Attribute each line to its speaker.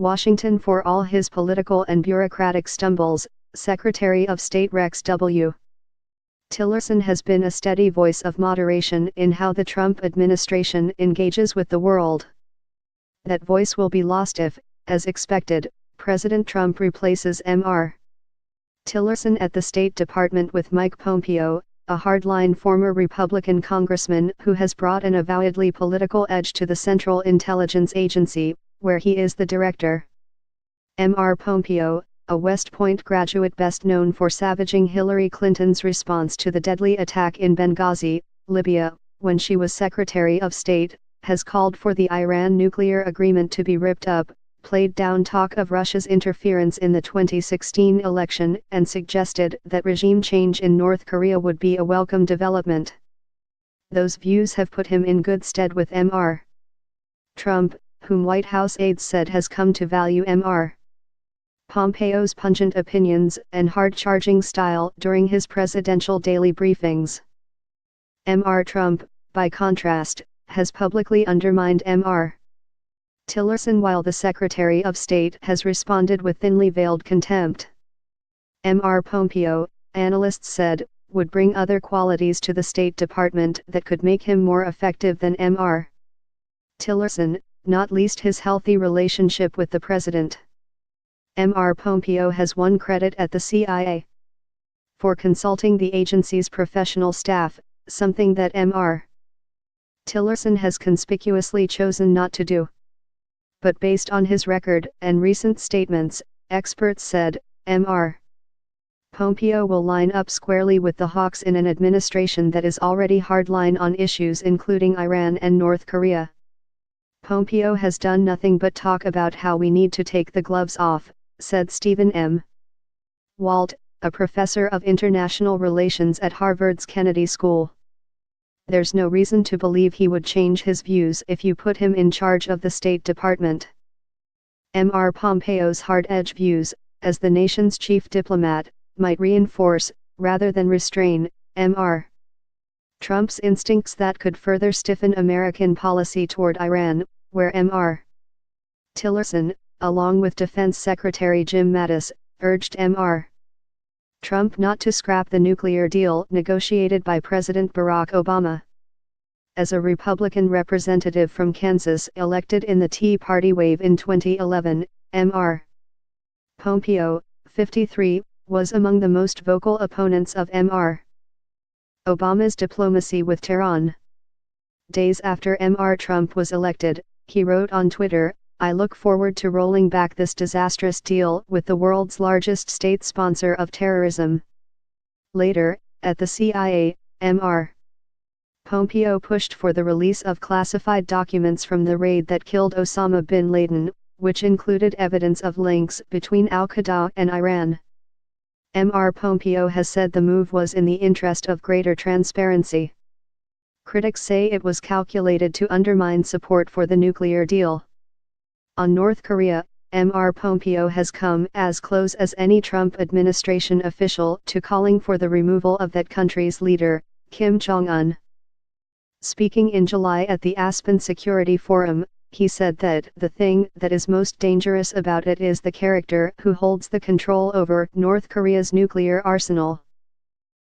Speaker 1: Washington. For all his political and bureaucratic stumbles, Secretary of State Rex W. Tillerson has been a steady voice of moderation in how the Trump administration engages with the world. That voice will be lost if, as expected, President Trump replaces Mr. Tillerson at the State Department with Mike Pompeo, a hardline former Republican congressman who has brought an avowedly political edge to the Central Intelligence Agency, where he is the director. Mr. Pompeo, a West Point graduate best known for savaging Hillary Clinton's response to the deadly attack in Benghazi, Libya, when she was Secretary of State, has called for the Iran nuclear agreement to be ripped up, played down talk of Russia's interference in the 2016 election, and suggested that regime change in North Korea would be a welcome development. Those views have put him in good stead with Mr. Trump, whom White House aides said has come to value Mr. Pompeo's pungent opinions and hard-charging style during his presidential daily briefings. Mr. Trump, by contrast, has publicly undermined Mr. Tillerson while the Secretary of State has responded with thinly veiled contempt. Mr. Pompeo, analysts said, would bring other qualities to the State Department that could make him more effective than Mr. Tillerson, not least his healthy relationship with the president. Mr. Pompeo has won credit at the CIA for consulting the agency's professional staff, something that Mr. Tillerson has conspicuously chosen not to do. But based on his record and recent statements, experts said, Mr. Pompeo will line up squarely with the hawks in an administration that is already hardline on issues including Iran and North Korea. Pompeo has done nothing but talk about how we need to take the gloves off, said Stephen M. Walt, a professor of international relations at Harvard's Kennedy School. There's no reason to believe he would change his views if you put him in charge of the State Department. Mr. Pompeo's hard-edge views, as the nation's chief diplomat, might reinforce, rather than restrain, Mr. Trump's instincts that could further stiffen American policy toward Iran, where Mr. Tillerson, along with Defense Secretary Jim Mattis, urged Mr. Trump not to scrap the nuclear deal negotiated by President Barack Obama. As a Republican representative from Kansas elected in the Tea Party wave in 2011, Mr. Pompeo, 53, was among the most vocal opponents of Mr. Obama's diplomacy with Tehran. Days after Mr. Trump was elected, he wrote on Twitter, "I look forward to rolling back this disastrous deal with the world's largest state sponsor of terrorism." Later, at the CIA, Mr. Pompeo pushed for the release of classified documents from the raid that killed Osama bin Laden, which included evidence of links between al-Qaeda and Iran. Mr. Pompeo has said the move was in the interest of greater transparency. Critics say it was calculated to undermine support for the nuclear deal. On North Korea, Mr. Pompeo has come as close as any Trump administration official to calling for the removal of that country's leader, Kim Jong-un. Speaking in July at the Aspen Security Forum, he said that the thing that is most dangerous about it is the character who holds the control over North Korea's nuclear arsenal.